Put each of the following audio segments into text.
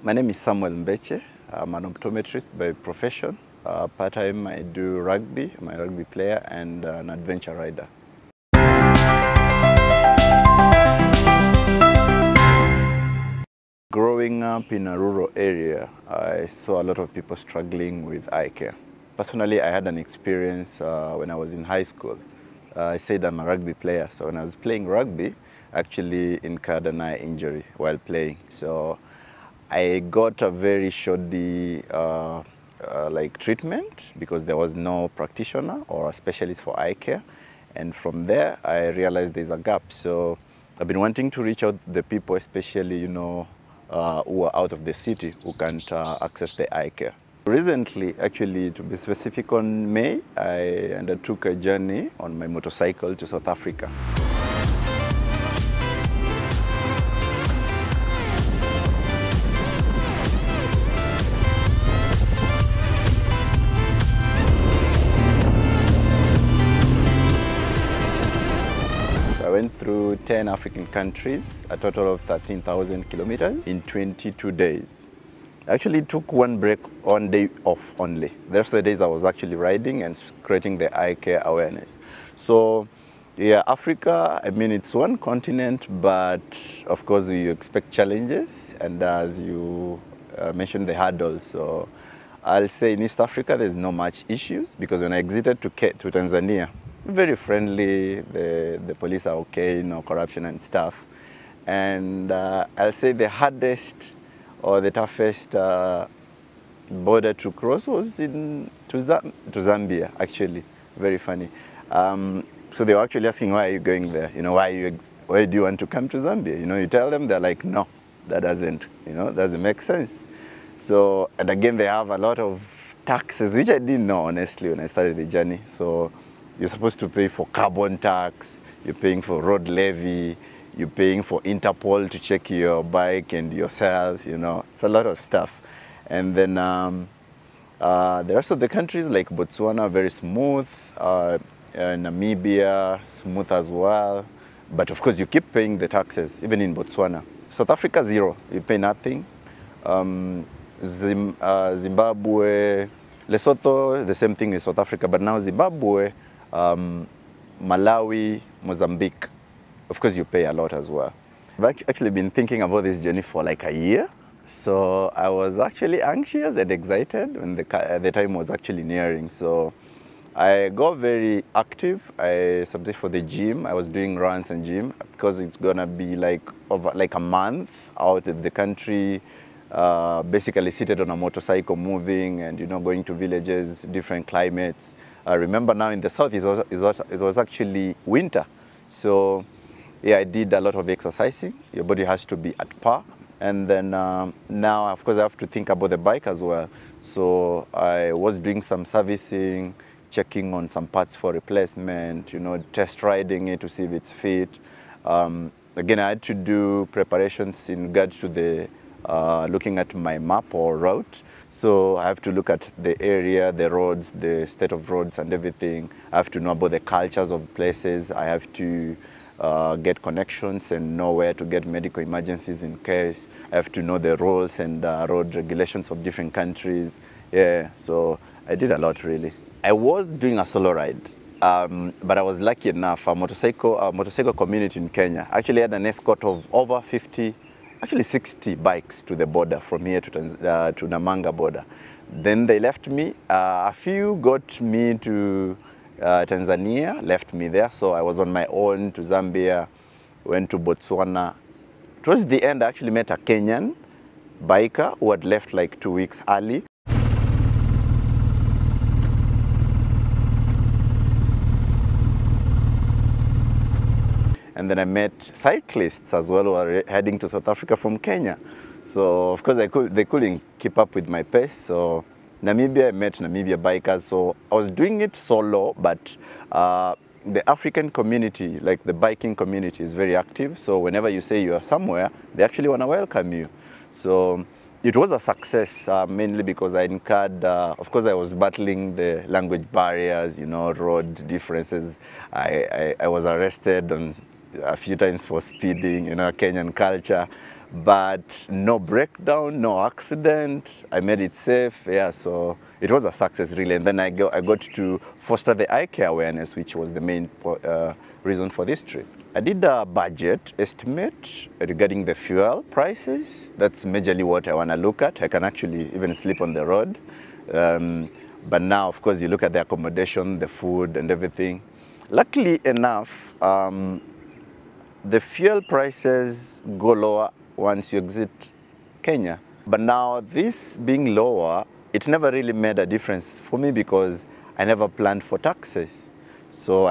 My name is Samuel Mbeche. I'm an optometrist by profession. Part-time I do rugby, I'm a rugby player and an adventure rider. Growing up in a rural area, I saw a lot of people struggling with eye care. Personally, I had an experience when I was in high school. I said I'm a rugby player, so when I was playing rugby, I actually incurred an eye injury while playing. So I got a very shoddy treatment because there was no practitioner or a specialist for eye care. And from there, I realized there's a gap. So I've been wanting to reach out to the people, especially, who are out of the city who can't access the eye care. Recently, actually, to be specific, on May, I undertook a journey on my motorcycle to South Africa. I went through 10 African countries, a total of 13,000 kilometers in 22 days. I actually took one break, 1 day off only. The rest of the days I was actually riding and creating the eye care awareness. So yeah, Africa, I mean, it's one continent, but of course you expect challenges, and as you mentioned, the hurdles. So I'll say in East Africa there's not much issues, because when I exited to Tanzania, very friendly, the police are okay, no corruption and stuff. And I'll say the hardest or the toughest border to cross was to Zambia, actually. Very funny. So they were actually asking, why are you going there? Why do you want to come to Zambia? You tell them, they're like, no, that doesn't make sense. So, and again, they have a lot of taxes, which I didn't know, honestly, when I started the journey. So you're supposed to pay for carbon tax, you're paying for road levy, you're paying for Interpol to check your bike and yourself, it's a lot of stuff. And then the rest of the countries like Botswana, very smooth, Namibia, smooth as well. But of course you keep paying the taxes, even in Botswana. South Africa, zero, you pay nothing. Zimbabwe, Lesotho, the same thing as South Africa, but now Zimbabwe, Malawi, Mozambique, of course you pay a lot as well. I've actually been thinking about this journey for like a year. So I was actually anxious and excited when the time was actually nearing. So I got very active. I submitted for the gym. I was doing runs and gym, because it's gonna be over a month out of the country, basically seated on a motorcycle, moving and going to villages, different climates. Remember now in the south it was actually winter, so yeah, I did a lot of exercising. Your body has to be at par, and then now of course I have to think about the bike as well. So I was doing some servicing, checking on some parts for replacement, test riding it to see if it's fit. Again, I had to do preparations in regards to the looking at my map or route. So I have to look at the area, the roads, the state of roads and everything. I have to know about the cultures of places. I have to get connections and know where to get medical emergencies in case. I have to know the rules and road regulations of different countries. Yeah, so I did a lot really. I was doing a solo ride, but I was lucky enough. A motorcycle community in Kenya actually had an escort of over 50, actually 60 bikes to the border from here to Namanga border. Then they left me. A few got me to Tanzania, left me there. So I was on my own to Zambia, went to Botswana. Towards the end, I actually met a Kenyan biker who had left like 2 weeks early. And then I met cyclists as well who are heading to South Africa from Kenya. So of course they couldn't keep up with my pace. So Namibia, I met Namibia bikers. So I was doing it solo, but the African community, like the biking community, is very active. So whenever you say you are somewhere, they actually want to welcome you. So it was a success, mainly because I incurred, of course I was battling the language barriers, road differences. I was arrested on a few times for speeding, you know, Kenyan culture, but no breakdown, no accident. I made it safe, yeah, so it was a success really. And then I got to foster the eye care awareness, which was the main reason for this trip. I did a budget estimate regarding the fuel prices. That's majorly what I want to look at. I can actually even sleep on the road. But now, of course, you look at the accommodation, the food and everything. Luckily enough, the fuel prices go lower once you exit Kenya. But now this being lower, it never really made a difference for me because I never planned for taxes. So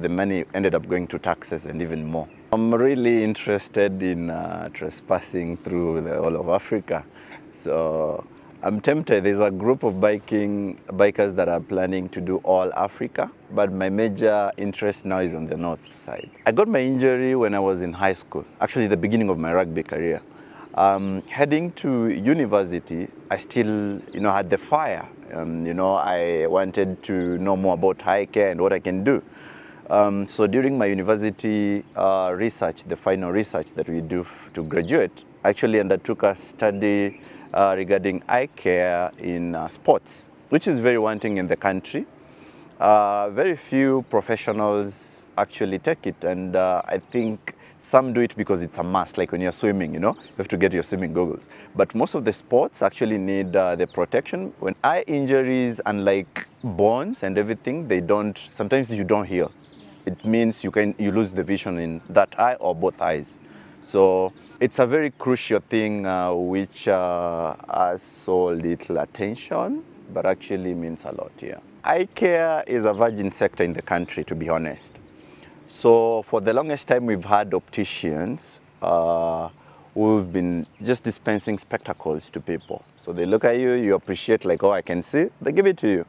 the money ended up going to taxes and even more. I'm really interested in trespassing through the whole of Africa. So I'm tempted. There's a group of bikers that are planning to do all Africa, but my major interest now is on the north side. I got my injury when I was in high school, actually the beginning of my rugby career. Heading to university, I still, had the fire. I wanted to know more about eye care and what I can do. So during my university research, the final research that we do to graduate, I actually undertook a study regarding eye care in sports, which is very wanting in the country. Very few professionals actually take it, and I think some do it because it's a must, like when you're swimming, you have to get your swimming goggles. But most of the sports actually need the protection. When eye injuries, unlike bones and everything, sometimes you don't heal. It means you lose the vision in that eye or both eyes. So it's a very crucial thing which has so little attention, but actually means a lot here. Eye care is a virgin sector in the country, to be honest. So for the longest time, we've had opticians who've been just dispensing spectacles to people. So they look at you, you appreciate like, oh, I can see, they give it to you.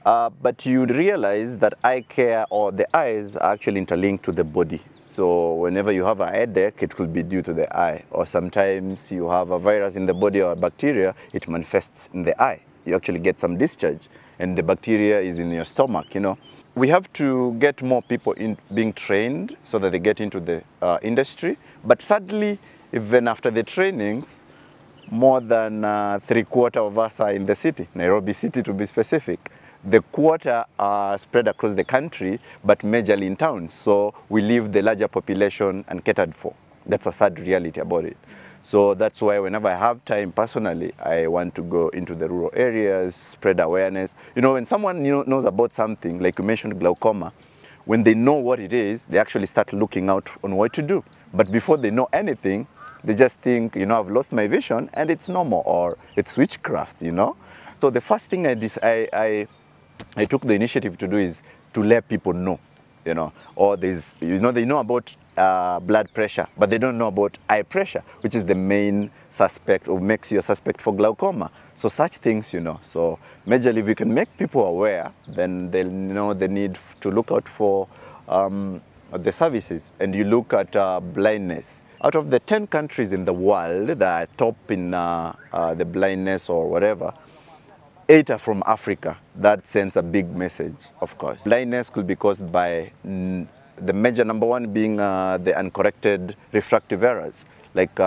But you'd realize that eye care or the eyes are actually interlinked to the body. So whenever you have a headache, it could be due to the eye. Or sometimes you have a virus in the body or a bacteria, it manifests in the eye. You actually get some discharge and the bacteria is in your stomach, We have to get more people being trained so that they get into the industry. But sadly, even after the trainings, more than 3/4 of us are in the city, Nairobi city to be specific. The quarter are spread across the country, but majorly in towns. So we leave the larger population uncatered for. That's a sad reality about it. So that's why whenever I have time personally, I want to go into the rural areas, spread awareness. When someone knows about something, like you mentioned glaucoma, when they know what it is, they actually start looking out on what to do. But before they know anything, they just think, I've lost my vision and it's normal or it's witchcraft, So the first thing I took the initiative to do is to let people know, or they know about blood pressure, but they don't know about eye pressure, which is the main suspect or makes you a suspect for glaucoma. So such things, so majorly if we can make people aware, then they'll know the need to look out for the services. And you look at blindness. Out of the 10 countries in the world that are top in the blindness or whatever, 8 are from Africa. That sends a big message, of course. Blindness could be caused by the major number one being the uncorrected refractive errors. Like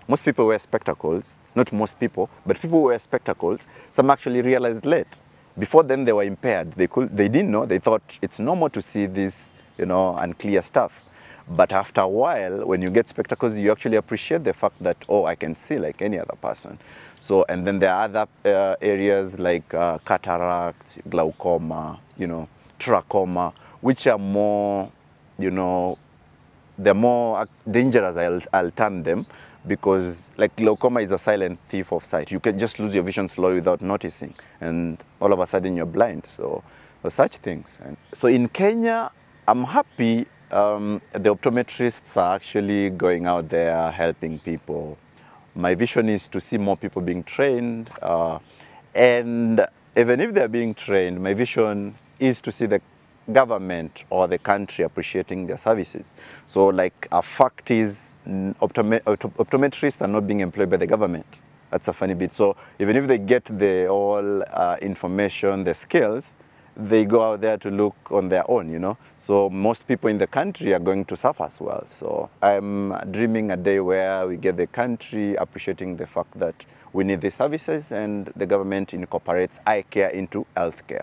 most people wear spectacles, not most people, but people who wear spectacles, some actually realized late. Before then they were impaired. They didn't know, they thought it's normal to see this, unclear stuff. But after a while, when you get spectacles, you actually appreciate the fact that, oh, I can see like any other person. So, and then there are other areas like cataract, glaucoma, trachoma, which are more, they're more dangerous, I'll term them, because like glaucoma is a silent thief of sight. You can just lose your vision slowly without noticing, and all of a sudden you're blind. So such things. And so in Kenya, I'm happy the optometrists are actually going out there helping people. My vision is to see more people being trained, and even if they're being trained, my vision is to see the government or the country appreciating their services. So like a fact is optometrists are not being employed by the government. That's a funny bit. So even if they get the all information, the skills, they go out there to look on their own, you know. So most people in the country are going to suffer as well. So I'm dreaming a day where we get the country appreciating the fact that we need the services and the government incorporates eye care into healthcare.